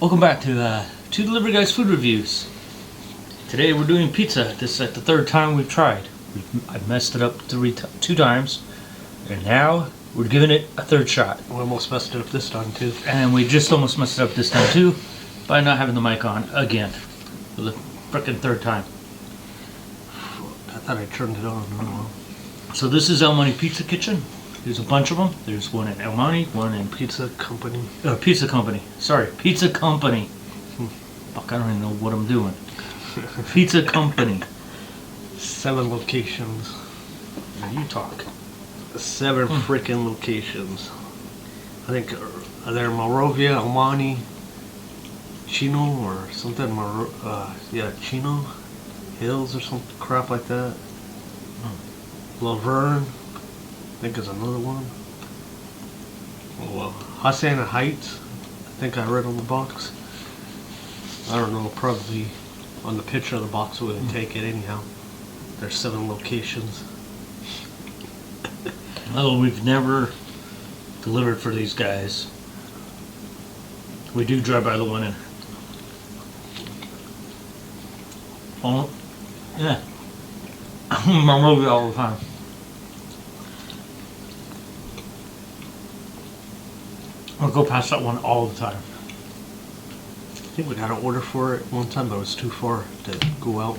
Welcome back to Two Delivery Guys Food Reviews. Today we're doing pizza. This is like the third time we've tried. I messed it up two times, and now we're giving it a third shot. We almost messed it up this time too. And we just almost messed it up this time too, by not having the mic on again for the frickin' third time. I thought I turned it on. Oh, So this is El Monte Pizza Kitchen. There's a bunch of them. There's one in El Monte, one in Pizza Company. Pizza Company. Sorry, Pizza Company. Fuck, I don't even know what I'm doing. Pizza Company. 7 locations. Now you talk. 7 freaking locations. I think they're Morovia, El Monte, Chino or something. Chino Hills or some crap like that. Laverne, I think is another one. Hacienda Heights, I think I read on the box. I don't know, probably on the picture of the box we would take it anyhow. There's 7 locations. Well, we've never delivered for these guys. We do drive by the one in. Oh, yeah. I'm over all the time. I'll go past that one all the time. I think we got an order for it one time, but it was too far to go out.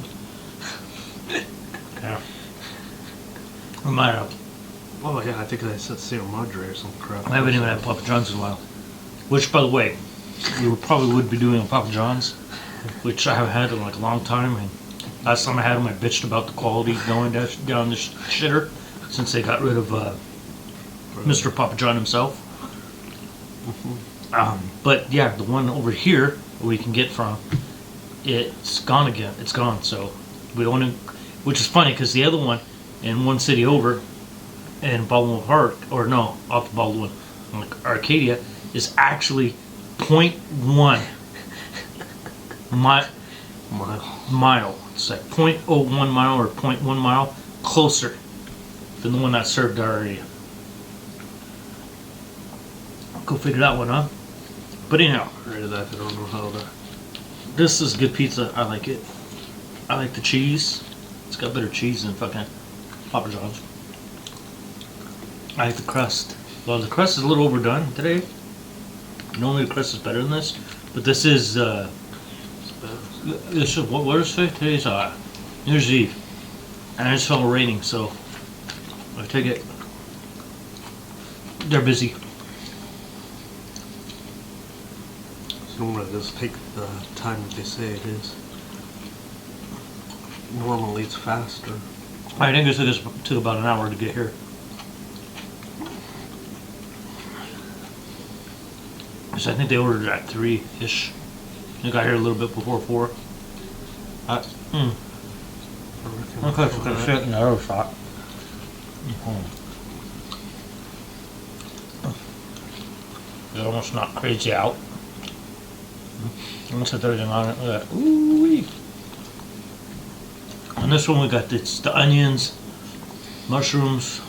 Yeah. We might have. Oh yeah, I think I said Sierra Madre or some crap. I haven't even had Papa John's in a while. Which, by the way, we probably would be doing a Papa John's, which I haven't had in like a long time. And last time I had them, I bitched about the quality going down the shitter since they got rid of Mr. Papa John himself. But yeah, the one over here we can get from, it's gone again. It's gone. So we only, which is funny because the other one in one city over, in Baldwin Park, or no, off the Baldwin, like Arcadia, is actually 0.1 mile. It's like 0.01 mile or 0.1 mile closer than the one that served our area. Go figure that one out. But anyhow, I don't know how to. this is good pizza. I like it. I like the cheese. It's got better cheese than fucking Papa John's. I like the crust. Well, the crust is a little overdone today. Normally the crust is better than this, but this is what is it? Today's New Year's Eve, and I just felt raining, so I take it they're busy. Normally it does take the time that they say it is. Normally it's faster. I think it took about an hour to get here. So I think they ordered at 3-ish. They got here a little bit before 4. Okay, so gonna sit in the other shot. It's almost not crazy out. Let's put everything on it. Look at that. Ooh-wee. And this one we got the onions, mushrooms,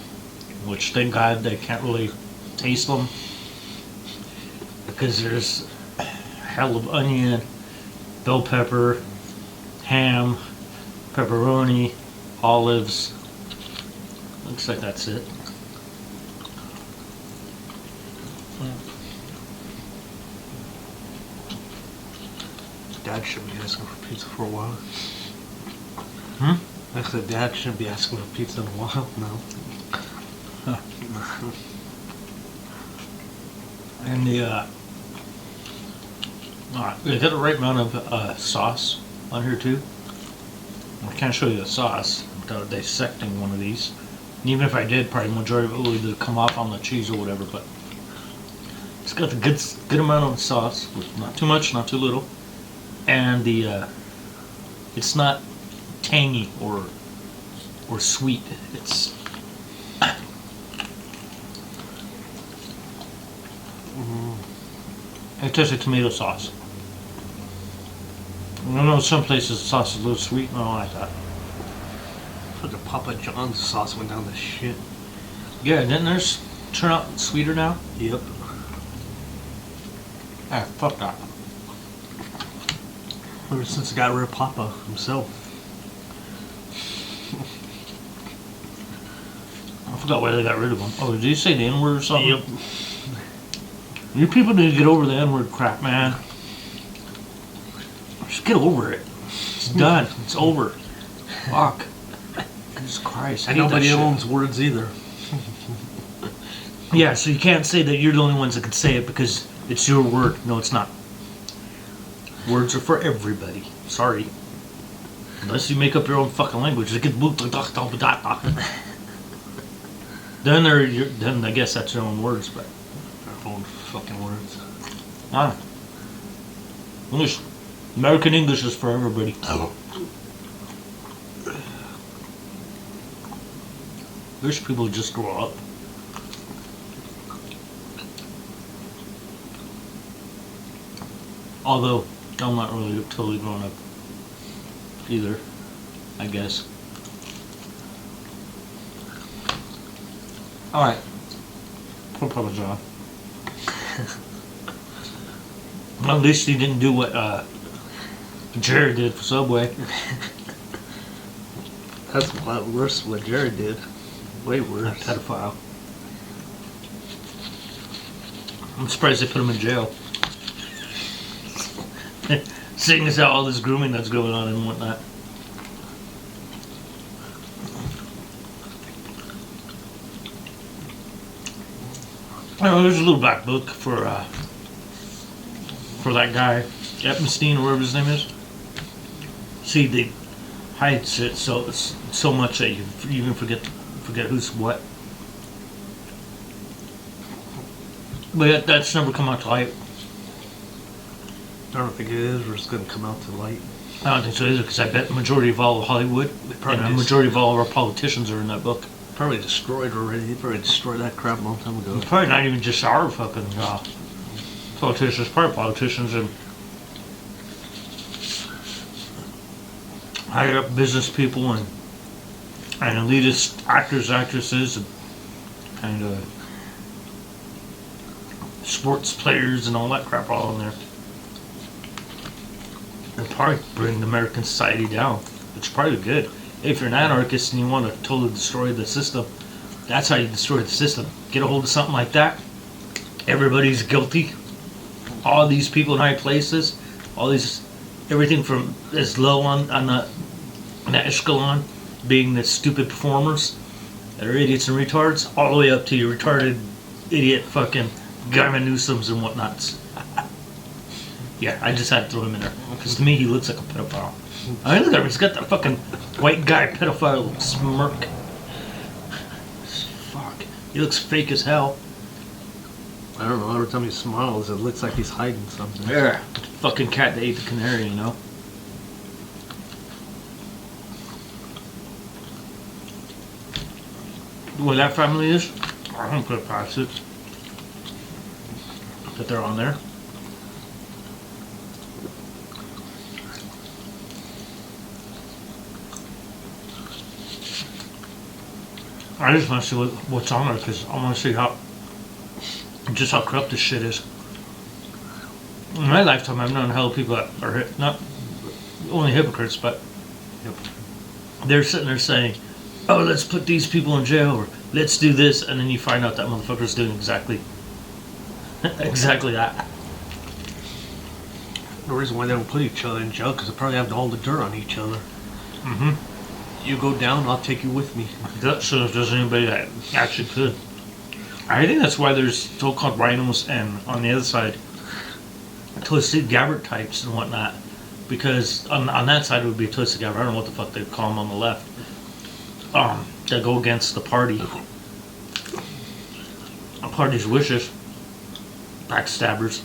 which thank God they can't really taste them because there's a hell of onion, bell pepper, ham, pepperoni, olives. Looks like that's it. Dad shouldn't be asking for pizza for a while. Hmm? I said Dad shouldn't be asking for pizza in a while now. And they got the right amount of sauce on here too. I can't show you the sauce without dissecting one of these. And even if I did, probably the majority of it would either come off on the cheese or whatever. But it's got the good amount of sauce, with not too much, not too little, and the it's not tangy or sweet. It's it tastes like tomato sauce. I know some places the sauce is a little sweet. I don't like that. Fucking Papa John's sauce went down the shit. Yeah, didn't theirs turn out sweeter now? Yep. Ah, fuck that. Ever since I got rid of Papa himself. I forgot why they got rid of him. Oh, did you say the N-word or something? Yep. You people need to get over the N-word crap, man. Just get over it. It's done. It's over. Fuck. Jesus Christ. I hate Nobody that shit. owns words either. Yeah, so you can't say that you're the only ones that can say it because it's your word. No, it's not. Words are for everybody. Sorry. Unless you make up your own fucking language. Then I guess that's your own words, but Our own fucking words. English, American English is for everybody. Wish people would just grow up. Although I'm not really totally grown up either, I guess. All right. No problem, John. At least he didn't do what Jared did for Subway. That's a lot worse than what Jared did. Way worse. Pedophile. I'm surprised they put him in jail. Seeing as how all this grooming that's going on and whatnot. Oh, there's a little black book for that guy, Epstein or whatever his name is. See, they hide shit so much that you even forget who's what. But yet that's never come out to light. I don't think it is, or it's going to come out to light. I don't think so either, because I bet the majority of all of Hollywood and the majority of all of our politicians are in that book. Probably destroyed already. They probably destroyed that crap a long time ago. Probably not even just our fucking politicians, probably politicians and higher up business people and elitist actors, actresses, and sports players and all that crap all in there. They'll probably bring the American society down, which is probably good. If you're an anarchist and you want to totally destroy the system, that's how you destroy the system. Get a hold of something like that. Everybody's guilty. All these people in high places, everything from as low on the echelon, being the stupid performers that are idiots and retards, all the way up to your retarded idiot fucking Gavin Newsoms and whatnots. Yeah, I just had to throw him in there. Because to me, he looks like a pedophile. I mean, look at him. He's got that fucking white guy pedophile smirk. Fuck. He looks fake as hell. I don't know. Every time he smiles, it looks like he's hiding something. Yeah. Fucking cat that ate the canary, you know? What that family is? I don't put it past it. That they're on there. I just want to see what's on there because I want to see how corrupt this shit is. In my lifetime, I've known a hell of people that are not only hypocrites, but they're sitting there saying, "Oh, let's put these people in jail," or "Let's do this," and then you find out that motherfucker's doing exactly that. The reason why they don't put each other in jail because they probably have all the dirt on each other. Mm-hmm. You go down, I'll take you with me. That so if there's anybody that actually could. I think that's why there's so-called rhinos and on the other side, twisted gabbard types and whatnot. Because on that side it would be a twisted gabbard. I don't know what the fuck they call them on the left. That go against the party. The party's wishes. Backstabbers.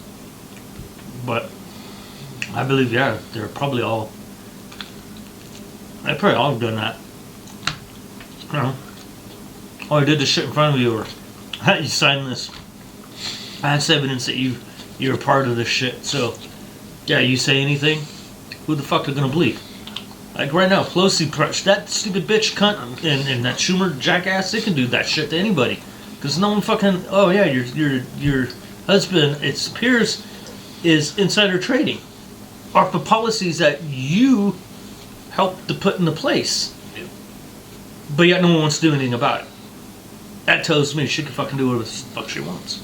But I believe, yeah, they're probably all. They probably all have done that. You know, oh, I did this shit in front of you, or you signed this. That's evidence that you're a part of this shit. So, yeah, you say anything, who the fuck are gonna believe? Like right now, Pelosi, that stupid bitch cunt, and that Schumer jackass, they can do that shit to anybody, because no one fucking. Oh yeah, your husband, it appears, is insider trading. are the policies that you helped to put into place. But yet no one wants to do anything about it. That tells me she can fucking do whatever the fuck she wants.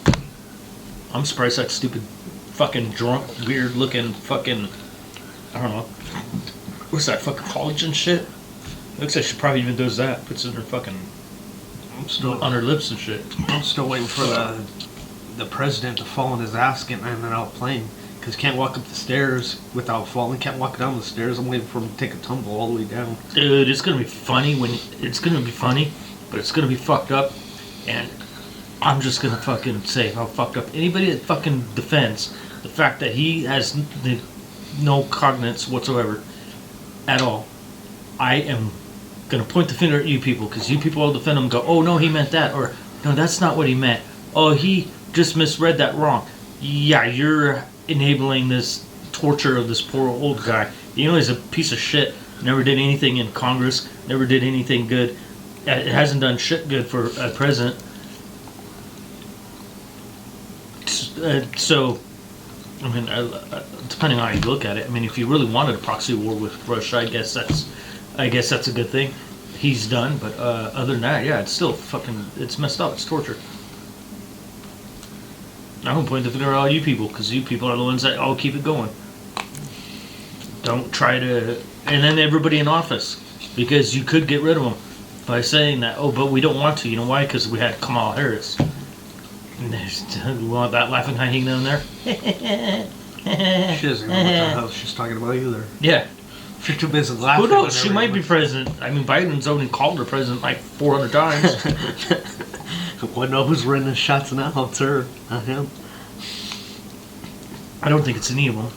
I'm surprised that stupid fucking drunk, weird looking fucking, I don't know, what's that, fucking collagen shit? Looks like she probably even does that. Puts it in her fucking, on her lips and shit. I'm still waiting for the president to fall on his ass getting in and out playing. Because he can't walk up the stairs without falling. Can't walk down the stairs. I'm waiting for him to take a tumble all the way down. Dude, it's gonna be funny it's gonna be funny, but it's gonna be fucked up. And I'm just gonna fucking say how fucked up. Anybody that fucking defends the fact that he has no cognizance whatsoever at all, I am gonna point the finger at you people, because you people will defend him and go, oh no, he meant that, or no, that's not what he meant. Oh, he just misread that wrong. Yeah, you're enabling this torture of this poor old guy. You know, he's a piece of shit. Never did anything in Congress. Never did anything good. It hasn't done shit good for a president. So, I mean, depending on how you look at it, I mean, if you really wanted a proxy war with Russia, I guess that's a good thing. He's done, but other than that, yeah, it's still fucking, it's messed up. It's torture. I'm gonna point the finger at all you people, because you people are the ones that all keep it going. Don't try to, and then everybody in office, because you could get rid of them by saying that. Oh, but we don't want to. You know why? Because we had Kamala Harris. And there's want that laughing hyena down there. She doesn't know what the hell she's talking about either. Yeah. She's too busy laughing. Who knows? She might be president. I mean, Biden's only called her president like 400 times. One knows who's running the shots now. It's her, not him. I don't think it's any of them.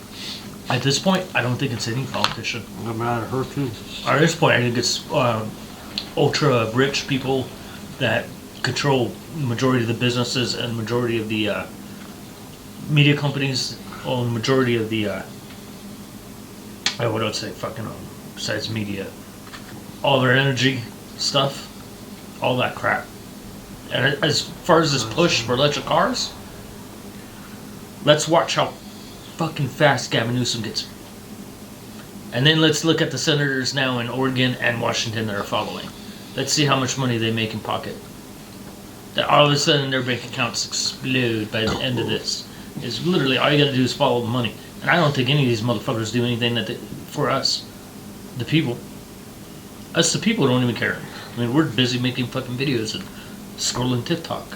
At this point, I don't think it's any politician. I'm mad at her too. At this point, I think it's ultra rich people that control the majority of the businesses and majority of the media companies, or the majority of the what do I say? Fucking besides media, all their energy stuff, all that crap. And as far as this push for electric cars, let's watch how fucking fast Gavin Newsom gets. And then let's look at the senators now in Oregon and Washington that are following. Let's see how much money they make in pocket. That all of a sudden their bank accounts explode by the end of this. Is literally all you gotta do is follow the money. And I don't think any of these motherfuckers do anything for us, the people. Us, the people, don't even care. I mean, we're busy making fucking videos and scrolling TikTok.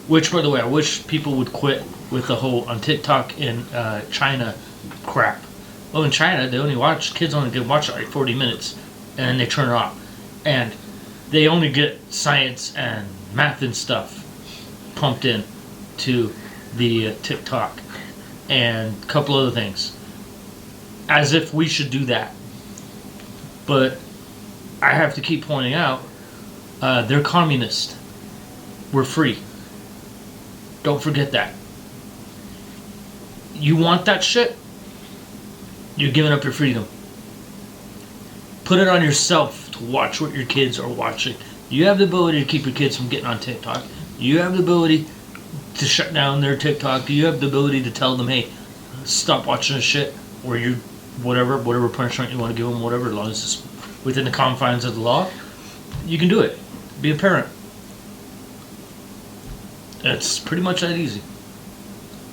Which, by the way, I wish people would quit with the whole on TikTok in China crap. Well, in China, kids only can watch it like 40 minutes, and then they turn it off. And they only get science and math and stuff pumped in to the TikTok and a couple other things. As if we should do that. But I have to keep pointing out, they're communist. We're free. Don't forget that. You want that shit? You're giving up your freedom. Put it on yourself to watch what your kids are watching. You have the ability to keep your kids from getting on TikTok. You have the ability to shut down their TikTok. You have the ability to tell them, hey, stop watching this shit, or you whatever punishment you want to give them, whatever, as long as it's within the confines of the law. You can do it. Be a parent. It's pretty much that easy.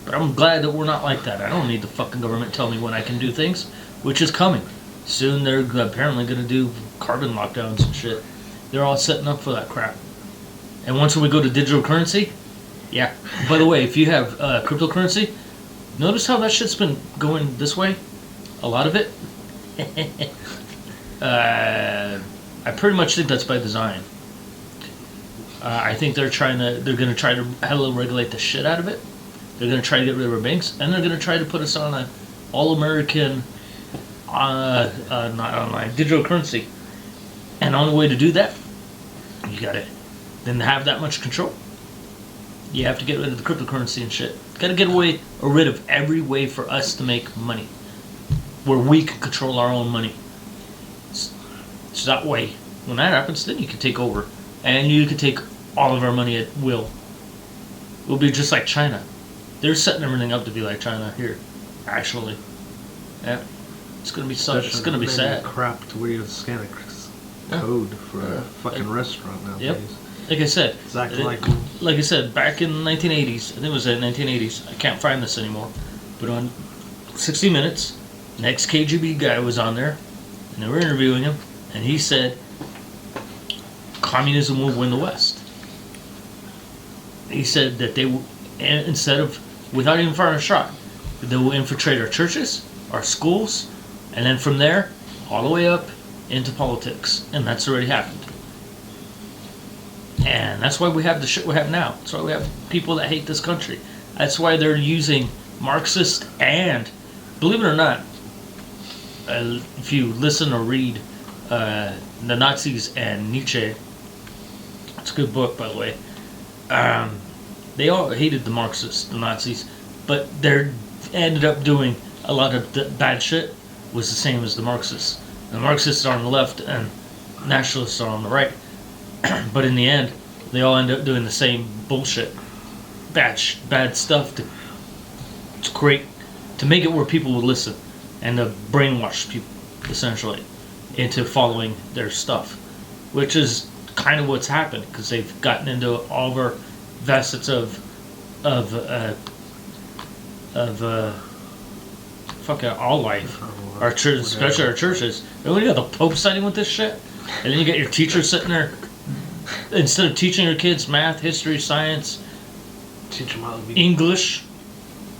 But I'm glad that we're not like that. I don't need the fucking government telling me when I can do things, which is coming. Soon they're apparently going to do carbon lockdowns and shit. They're all setting up for that crap. And once we go to digital currency, yeah. By the way, if you have cryptocurrency, notice how that shit's been going this way? A lot of it? I pretty much think that's by design. I think they're going to try to hella regulate the shit out of it. They're going to try to get rid of our banks, and they're going to try to put us on an all-American, not online, digital currency. And the only way to do that, you got to then have that much control. You have to get rid of the cryptocurrency and shit. Got to get rid of every way for us to make money, where we can control our own money. So that way, when that happens, then you can take over, and you can take all of our money at will. We'll be just like China. They're setting everything up to be like China here, actually. Yeah. It's gonna be so. It's gonna be sad. Crap to where you scan a code for a fucking restaurant nowadays. Yep. Like I said, Exactly like I said, back in the 1980s, I think it was the 1980s. I can't find this anymore, but on 60 Minutes, an ex-KGB guy was on there, and they were interviewing him, and he said, "Communism will win the West." He said that they will, instead of, without even firing a shot, they will infiltrate our churches, our schools, and then from there, all the way up into politics. And that's already happened. And that's why we have the shit we have now. That's why we have people that hate this country. That's why they're using Marxist and, believe it or not, if you listen or read the Nazis and Nietzsche, it's a good book, by the way. They all hated the Marxists, the Nazis, but they ended up doing a lot of the bad shit was the same as the Marxists. The Marxists are on the left and nationalists are on the right. But in the end, they all end up doing the same bullshit, bad stuff to create, to make it where people would listen, and to brainwash people essentially into following their stuff, which is kind of what's happened because they've gotten into all of our facets of fucking all life, our church, especially our churches. And when you got the Pope siding with this shit, and then you got your teachers sitting there. Instead of teaching your kids math, history, science, teach them how to be English,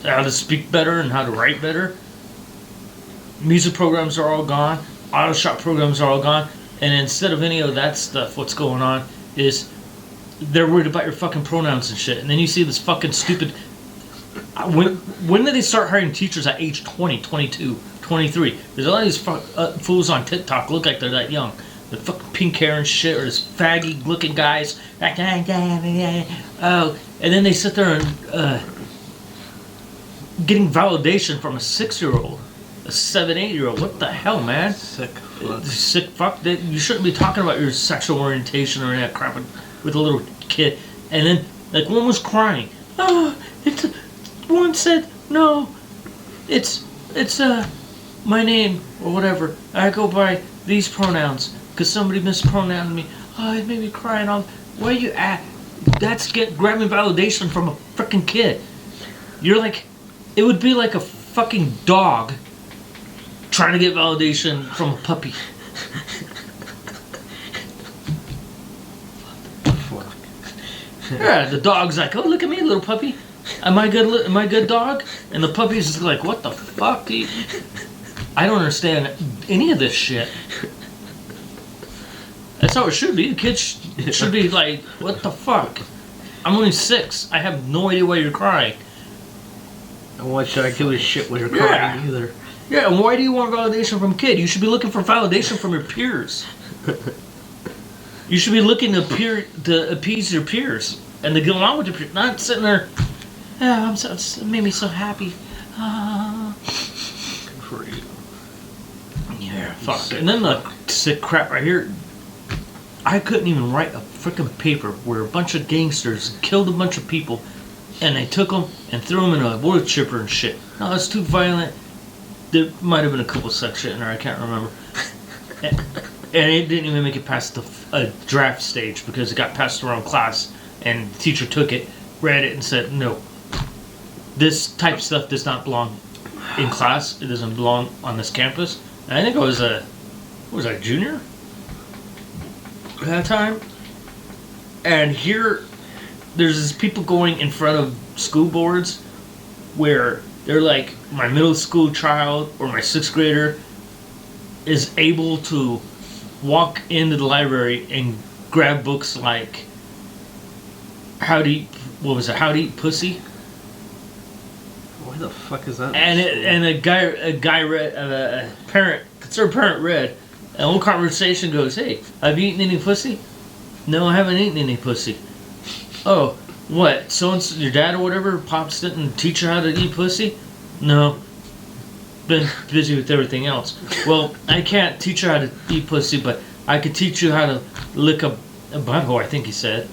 how to speak better and how to write better. Music programs are all gone. Auto shop programs are all gone. And instead of any of that stuff, what's going on is they're worried about your fucking pronouns and shit. And then you see this fucking stupid... When did they start hiring teachers at age 20, 22, 23? There's a lot of these fools on TikTok look like they're that young. The fucking pink hair and shit, or this faggy looking guys. Oh, and then they sit there and getting validation from a 6-year-old, a 7, 8-year-old. What the hell, man? Sick fuck. Sick fuck. You shouldn't be talking about your sexual orientation or any of that crap with a little kid. And then, like, one was crying. Oh, one said, no, it's my name or whatever. I go by these pronouns. Because somebody mispronounced me. Oh, it made me cry and all. Where you at? That's grabbing validation from a freaking kid. You're like, it would be like a fucking dog trying to get validation from a puppy. Yeah, the dog's like, oh, look at me, little puppy. Am I good? Am I good, dog? And the puppy's just like, what the fuck? I don't understand any of this shit. That's how it should be. The kids should be like, what the fuck? I'm only 6. I have no idea why you're crying. And why should I give a shit when you're crying either? Yeah, and why do you want validation from a kid? You should be looking for validation from your peers. You should be looking to appease your peers and to get along with your peers. Not sitting there, oh, it made me so happy. Good for you. Yeah, fuck. And then the sick crap right here. I couldn't even write a freaking paper where a bunch of gangsters killed a bunch of people and they took them and threw them in a wood chipper and shit. No, that's too violent. There might have been a couple sex shit in there, I can't remember. And it didn't even make it past the draft stage because it got passed around class and the teacher took it, read it, and said, no. This type of stuff does not belong in class. It doesn't belong on this campus. And I think I was junior? At that time, and here there's these people going in front of school boards where they're like, my middle school child or my 6th grader is able to walk into the library and grab books like How to Eat Pussy? Why the fuck is that? And a guy read, a concerned parent read. And the whole conversation goes, hey, have you eaten any pussy? No, I haven't eaten any pussy. Oh, what? So your dad or whatever, Pops didn't teach you how to eat pussy? No. Been busy with everything else. Well, I can't teach you how to eat pussy, but I could teach you how to lick a butthole, I think he said.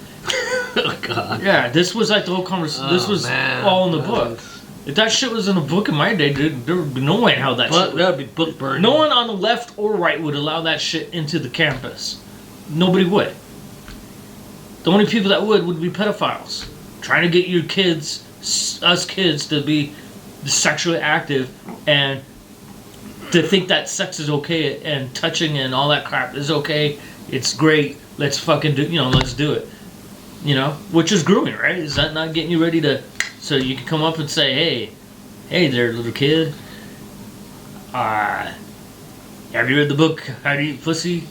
Oh, God. Yeah, this was like the whole conversation. This was all in the book. If that shit was in a book in my day, dude, there would be no way how that shit would. That would be book burning. No one on the left or right would allow that shit into the campus. Nobody would. The only people that would be pedophiles. Trying to get your kids, us kids, to be sexually active and to think that sex is okay and touching and all that crap is okay. It's great. Let's fucking do, let's do it. Which is grooming, right? Is that not getting you ready to, so you can come up and say, hey there, little kid. Have you read the book, How to Eat Pussy?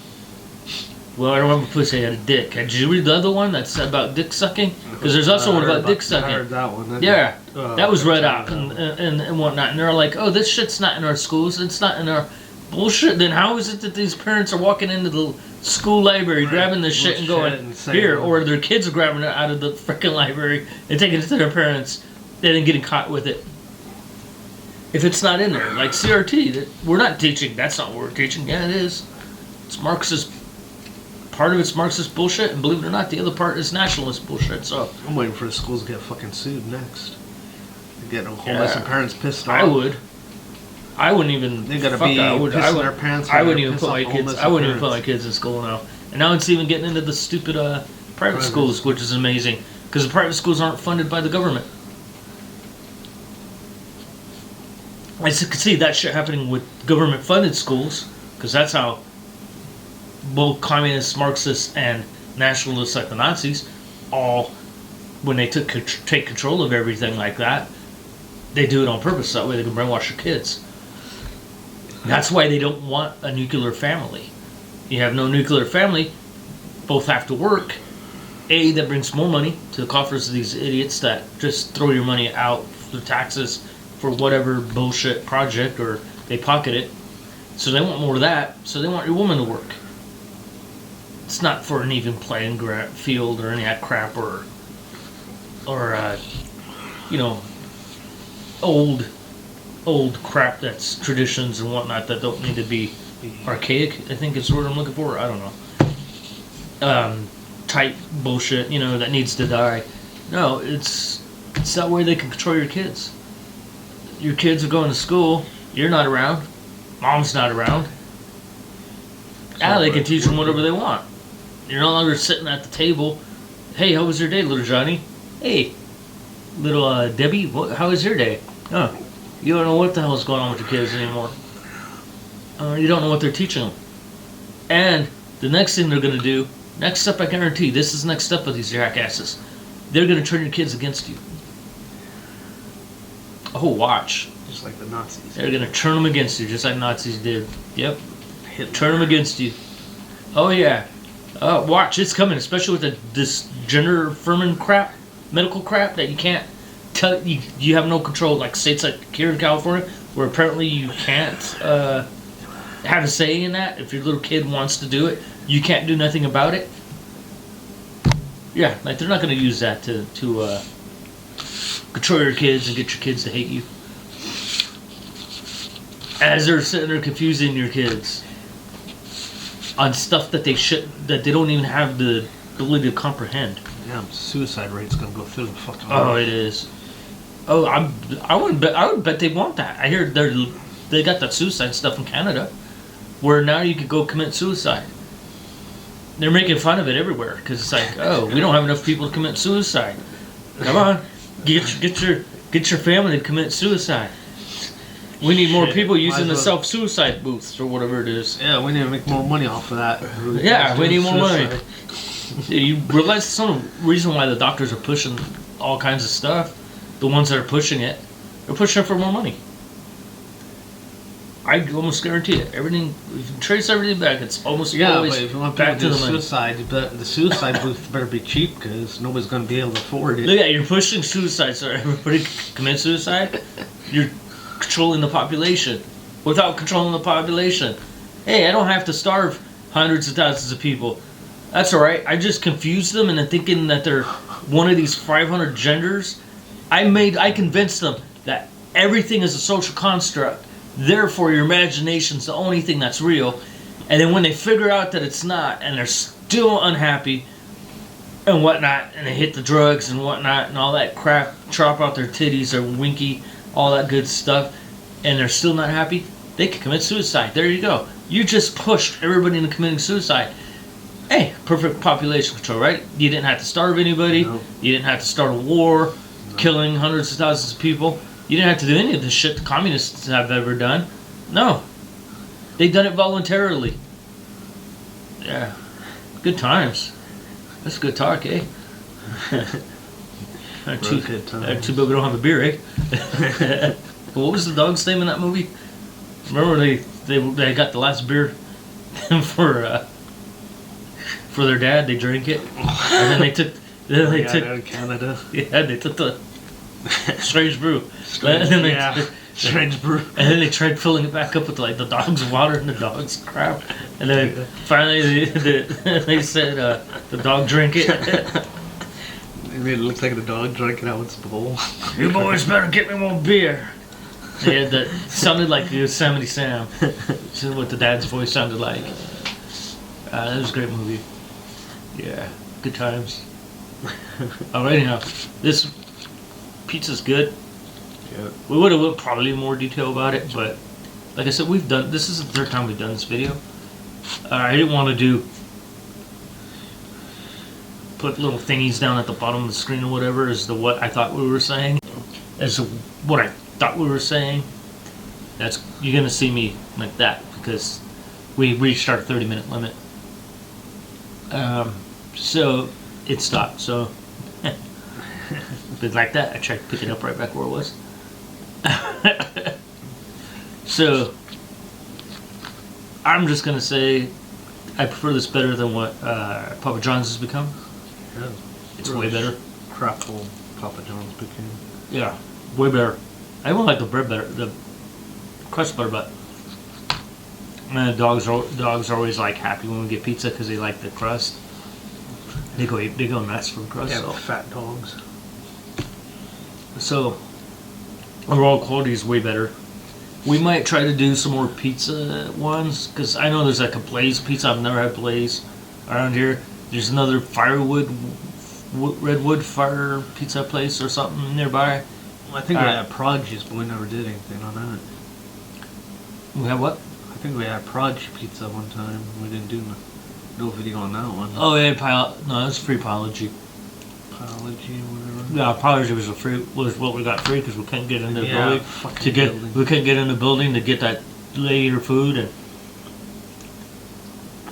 Well, I don't remember pussy, I had a dick. Did you read the other one that's about dick sucking? Because there's also one about dick sucking. I heard that one. That was read out and whatnot. And they're like, oh, this shit's not in our schools. It's not in our bullshit. Then how is it that these parents are walking into the school library, grabbing this shit and going, here, or their kids are grabbing it out of the freaking library and taking it to their parents and then getting caught with it? If it's not in there, like CRT, we're not teaching. That's not what we're teaching. Yeah, it is. It's Marxist. Part of it's Marxist bullshit, and believe it or not, the other part is nationalist bullshit. So I'm waiting for the schools to get fucking sued next. They're getting a whole mess of parents pissed off. I wouldn't even. They gotta be pissing their pants. I wouldn't even put my kids. I wouldn't even put my kids in school now. And now it's even getting into the stupid private schools, which is amazing because the private schools aren't funded by the government. I could see that shit happening with government-funded schools because that's how both communists, Marxists, and nationalists like the Nazis, all, when they take control of everything like that, they do it on purpose. That way they can brainwash your kids. That's why they don't want a nuclear family. You have no nuclear family, both have to work. That brings more money to the coffers of these idiots that just throw your money out for taxes for whatever bullshit project, or they pocket it. So they want more of that, so they want your woman to work. It's not for an even playing field or any of that crap or old crap that's traditions and whatnot that don't need to be archaic. I think is the word I'm looking for. I don't know. Type bullshit, that needs to die. No, it's that way they can control your kids. Your kids are going to school. You're not around. Mom's not around. They can teach them whatever they want. You're no longer sitting at the table. Hey, how was your day, little Johnny? Hey, little Debbie, how was your day? Oh, you don't know what the hell is going on with your kids anymore. You don't know what they're teaching them. And the next thing they're going to do, next step, I guarantee, this is the next step of these jackasses. They're going to turn your kids against you. Oh, watch. Just like the Nazis. They're going to turn them against you, just like Nazis did. Yep. Turn them against you. Oh, yeah. Watch, it's coming, especially with this gender affirming crap, medical crap that you can't tell, you have no control, like states like here in California, where apparently you can't have a say in that. If your little kid wants to do it, you can't do nothing about it. Yeah, like they're not going to use that to control your kids and get your kids to hate you. As they're sitting there confusing your kids on stuff that they don't even have the ability to comprehend. Yeah, suicide rate's gonna go through the fucking roof. Oh, it is. Oh, I would bet they want that. I hear they got that suicide stuff in Canada, where now you could go commit suicide. They're making fun of it everywhere because it's like, oh, we don't have enough people to commit suicide. Come on, get your family to commit suicide. We need more people using the self-suicide booths or whatever it is. Yeah, we need to make more money off of that. Yeah, we need more money. You realize some reason why the doctors are pushing all kinds of stuff. The ones that are pushing it, they're pushing it for more money. I almost guarantee it. Everything, if you trace everything back, it's almost always but if you want back to the suicide, the suicide booth better be cheap because nobody's going to be able to afford it. Look at, you're pushing suicide so everybody can commit suicide. You're controlling the population without controlling the population. Hey, I don't have to starve hundreds of thousands of people. That's alright. I just confused them into thinking that they're one of these 500 genders. I convinced them that everything is a social construct. Therefore, your imagination's the only thing that's real. And then when they figure out that it's not, and they're still unhappy, and whatnot, and they hit the drugs and whatnot and all that crap, chop out their titties, their winky, all that good stuff, and they're still not happy, they could commit suicide. There you go. You just pushed everybody into committing suicide. Hey, perfect population control, right? You didn't have to starve anybody. Nope. You didn't have to start a war, killing hundreds of thousands of people. You didn't have to do any of the shit the communists have ever done. No. They done it voluntarily. Yeah. Good times. That's good talk, eh? Too bad we don't have a beer, eh? What was the dog's name in that movie? Remember they got the last beer for their dad. They drank it, and then they took. Then they took in Canada. Yeah, they took the strange brew. Strange brew. And then they tried filling it back up with like the dog's water and the dog's crap. And then finally they said the dog drank it. It made it look like the dog drank it out of its bowl. You boys better get me one beer. Yeah, that sounded like Yosemite Sam. This is what the dad's voice sounded like. That was a great movie. Yeah, good times. Alright, now this pizza's good. Yeah. We would have went probably in more detail about it, but like I said, this is the third time we've done this video. I didn't want to put little thingies down at the bottom of the screen or whatever as to what I thought we were saying. As to what I thought we were saying. You're gonna see me like that because we reached our 30-minute limit. So it stopped. So but like that, I tried to pick it up right back where it was. So I'm just gonna say I prefer this better than what Papa John's has become. Yeah, It's way better. Crapful Papa John's became. Yeah, way better. I even like the bread better, the crust better, but man, dogs are always like happy when we get pizza because they like the crust. They go nuts for the crust. Yeah, So. fat dogs. So overall quality is way better. We might try to do some more pizza ones because I know there's like a Blaze pizza. I've never had Blaze around here. There's another redwood fire pizza place or something nearby. I think we had Prodigy's, but we never did anything on that. We have what? I think we had Prodigy pizza one time. We didn't do no video on that one. Oh yeah, no, that's free Apology. Apology or whatever. Yeah, Apology was what we got free because we couldn't get into the building building. We couldn't get in the building to get that later food and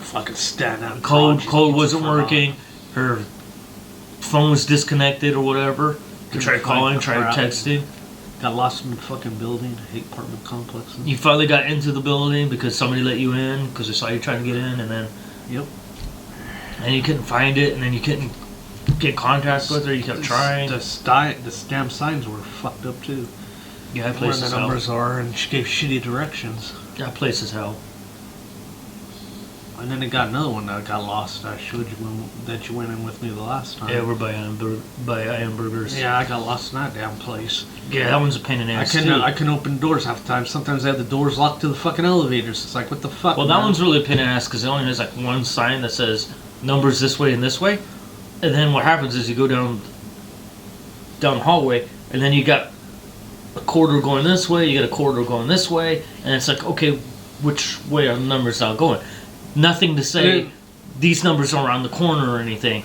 Fucking stand out. Code wasn't working. Her phone was disconnected or whatever. We tried calling, tried texting. Got lost in the fucking building. I hate apartment complexes. You finally got into the building because somebody let you in because they saw you trying to get in, and then and you couldn't find it, and then you couldn't get contact with her. You kept trying. The damn signs were fucked up too. Yeah, that place where is the hell. numbers are, and she gave shitty directions. That place is hell. And then it got another one that got lost. I showed you that you went in with me the last time. Yeah, we're by Iron Burgers. Yeah, I got lost in that damn place. Yeah, that one's a pain in the ass I couldn't open doors half the time. Sometimes they have the doors locked to the fucking elevators. It's like, what the fuck? Well, man? that one's really a pain in the ass because it only has like one sign that says numbers this way and this way. And then what happens is you go down the hallway, and then you got a corridor going this way, you got a corridor going this way, and it's like, okay, which way are the numbers now going? Nothing to say these numbers are around the corner or anything.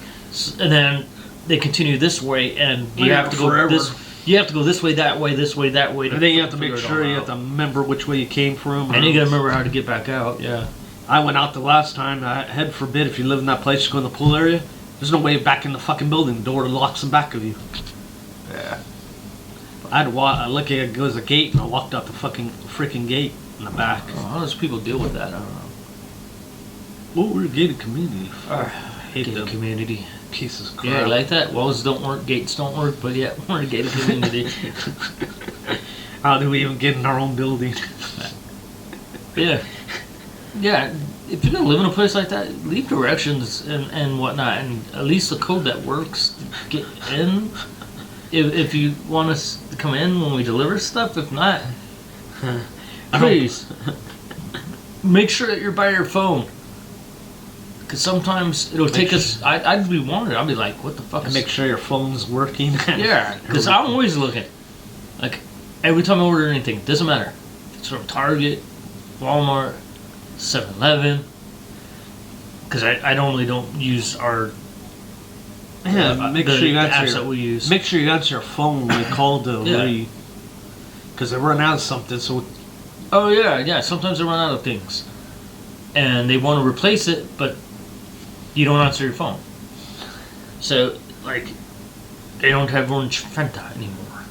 And then they continue this way, and you have to go this. You have to go this way, that way, this way, that way. And then you have to make sure you have to remember which way you came from. And you got to remember how to get back out. Yeah. I went out the last time. Head forbid, if you live in that place, you go in the pool area. There's no way back in the fucking building. The door locks in back of you. Yeah. I look at it goes a gate, and I walked out the freaking gate in the back. Oh, how does people deal with that? I don't know. Well, we're a gated community. I hate gated the community. Pieces of crap. Yeah, like that. Walls don't work, gates don't work, but yeah, we're a gated community. How do we even get in our own building? Yeah. Yeah, if you're going to live in a place like that, leave directions and whatnot, and at least the code that works, get in. If you want us to come in when we deliver stuff, if not, please, make sure that you're by your phone. Because sometimes it'll take us. I'd be wondering. I'd be like, "What the fuck?" And make sure your phone's working. Yeah, because I'm always looking. Like every time I order anything, it doesn't matter. It's from Target, Walmart, 7-Eleven. Because I normally don't use our. Yeah, make sure you got apps your that we use. Make sure you got your phone when you call to because they run out of something. So. Oh yeah. Sometimes they run out of things, and they want to replace it, but you don't answer your phone. So like, they don't have orange Fanta anymore.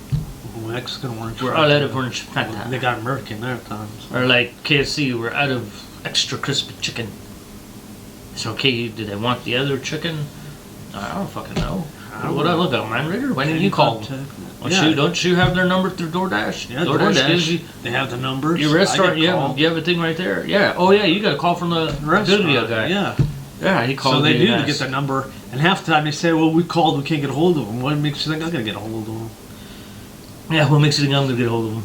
Mexican orange. We're all out of orange Fanta. They got Merc in there at times. Or like KFC, we're out of extra crispy chicken. So okay, do they want the other chicken? I don't fucking know. What I look at, man, Ritter? Why didn't you call them? Don't you have their number through DoorDash? Yeah, DoorDash gives you. They have the numbers. Your restaurant, you have a thing right there. Yeah. Oh yeah, you got a call from the video guy. Yeah. Yeah, he called. So they me do to get the number, and half the time they say, "Well, we called, we can't get a hold of them." What makes you think I'm gonna get a hold of them? Yeah, what makes you think I'm gonna get a hold of them?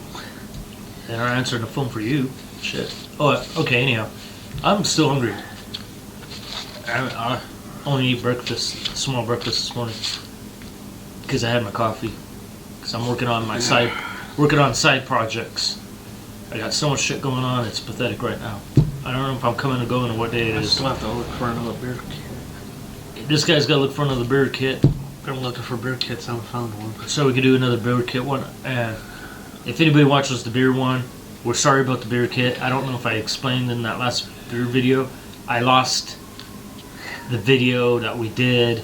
They're not answering the phone for you. Shit. Oh, okay. Anyhow, I'm still hungry. I only eat breakfast, small breakfast this morning, because I had my coffee. Because I'm working on side projects. I got so much shit going on. It's pathetic right now. I don't know if I'm coming or going or what day it I is. still have to look for another beer kit. This guy's got to look for another beer kit. I'm looking for beer kits. I haven't found one. So we could do another beer kit one. And if anybody watches the beer one, we're sorry about the beer kit. I don't know if I explained in that last beer video. I lost the video that we did,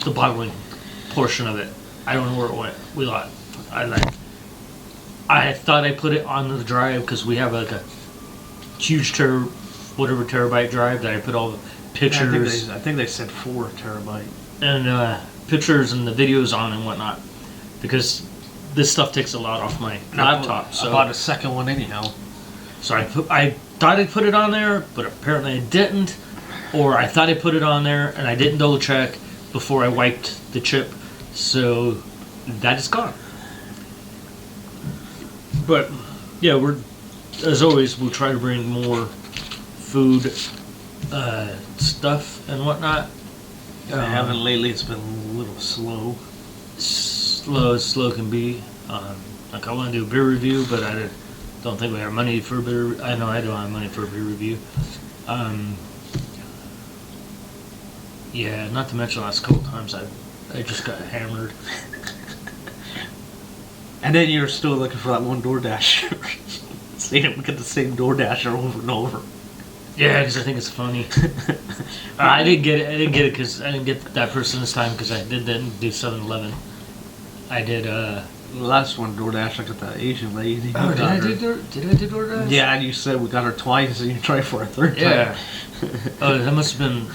the bottling portion of it. I don't know where it went. We lost. I thought I put it on the drive because we have like a huge terabyte drive that I put all the pictures. I think they said 4 terabyte. And pictures and the videos on and whatnot, because this stuff takes a lot off my laptop. So I bought a second one anyhow. So I thought I put it on there, but apparently I didn't, or I thought I put it on there and I didn't double check before I wiped the chip, so that is gone. But yeah, as always, we'll try to bring more food stuff and whatnot. I haven't lately. It's been a little slow. Slow as slow can be. Like I want to do a beer review, but I don't think we have money for a beer. I know I don't have money for a beer review. Yeah, not to mention the last couple times I just got hammered. And then you're still looking for that one DoorDasher. So you don't get the same DoorDasher over and over. Yeah, because I think it's funny. I didn't get it because I didn't get that person this time because I didn't do 7-Eleven. I did. The last one DoorDash, I got that Asian lady. Oh, did I do DoorDash? Yeah, and you said we got her twice, and you tried for a third time. Yeah. Oh, that must have been.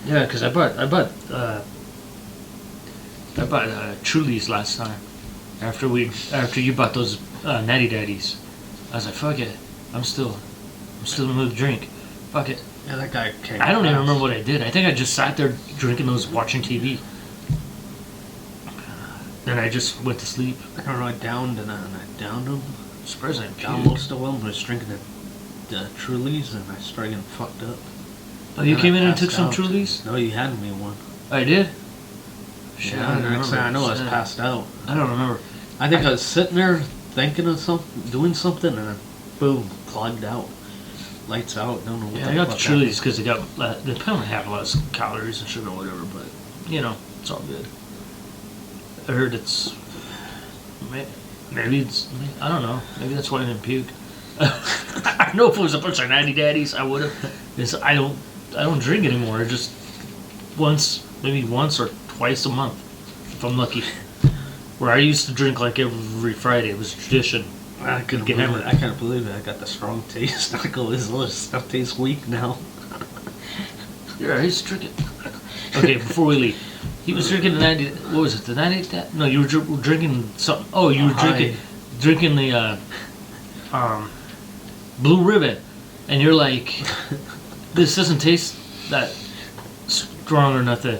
Yeah, because I bought Trulies last time. After you bought those Natty Daddies, I was like, fuck it, I'm still in the mood to drink. Fuck it. Yeah, that guy came. I don't even remember what I did. I think I just sat there drinking those, watching TV. Then I just went to sleep. I don't know. I downed them. Surprised I Down most of them. I was drinking the Trulies, and I started getting fucked up. Oh, you came in and took passed some out. Trulies? No, you handed me one. I did? Shit, yeah, the next thing I know, I was passed out. I don't remember. I think I was sitting there thinking of something, doing something, and then boom, plugged out. Lights out. Don't know what. Yeah, I got the Trulies because they apparently have less calories and sugar or whatever, but it's all good. I heard maybe it's, I don't know, maybe that's why I didn't puke. I know if it was a bunch of Natty Daddies, I would have. Because I don't drink anymore. Just maybe once or twice a month, if I'm lucky. Where I used to drink like every Friday, it was a tradition. I can't believe it. I got the strong taste. I go, this stuff tastes weak now. Yeah, I used to drink it. Okay, before we leave, he was drinking the 90. What was it? The 90? No, you were drinking something. Oh, you were drinking the Blue Ribbon, and you're like, this doesn't taste that strong or nothing.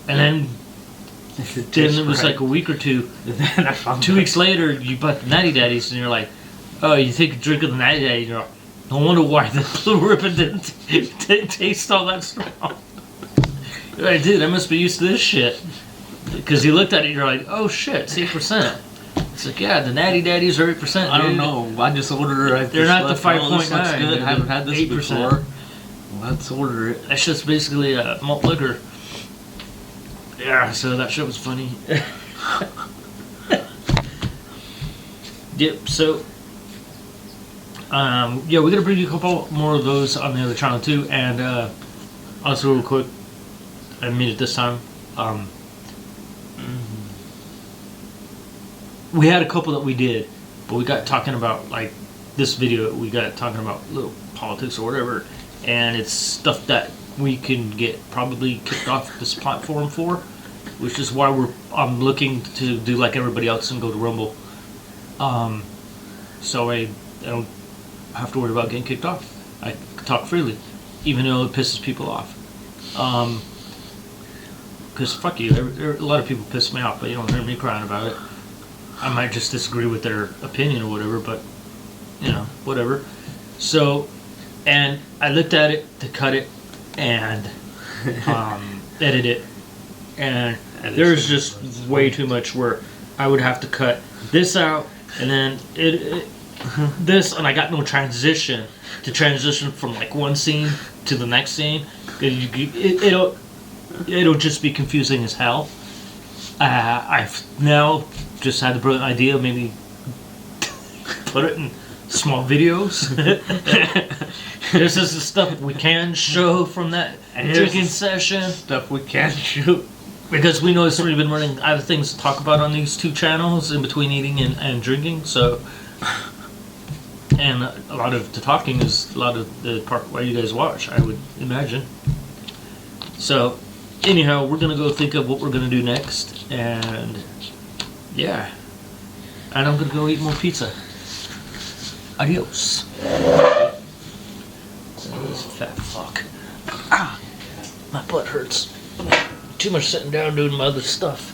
And then it was like a week or two. 2 weeks later, you bought the Natty Daddies, and you're like, oh, you think you're drinking the Natty Daddies, No wonder why the Blue Ribbon didn't taste all that strong. You're like, dude, I must be used to this shit. Because you looked at it, you're like, oh shit, it's 8%. It's like, yeah, the Natty Daddies are 8%. I don't know. I just ordered it. They're not the 5.9. This looks good. I haven't had this 8%. before. Let's order it. That's just basically a malt liquor. Yeah, so that shit was funny. Yep, so yeah, we're gonna bring you a couple more of those on the other channel too, and also real quick, I mean it this time. We had a couple that we did, but we got talking about like this video. We got talking about little politics or whatever, and it's stuff that we can get probably kicked off this platform for, which is why I'm looking to do like everybody else and go to Rumble. So I don't have to worry about getting kicked off. I talk freely, even though it pisses people off. Because fuck you, a lot of people piss me off, but you don't hear me crying about it. I might just disagree with their opinion or whatever, but you know, whatever. So, and I looked at it to cut it and edit it, and there's just way too much work. I would have to cut this out, and then this, and I got no transition to transition from like one scene to the next scene. It'll just be confusing as hell. I've now just had the brilliant idea of maybe put it in small videos. This is the stuff we can show from that drinking session. Stuff we can shoot. Because we know it's already been running out of things to talk about on these two channels in between eating and drinking, so. And a lot of the talking is a lot of the part where you guys watch, I would imagine. So, anyhow, we're gonna go think of what we're gonna do next, and yeah. And I'm gonna go eat more pizza. Adios. This fat fuck. Ah, my butt hurts. Too much sitting down doing my other stuff.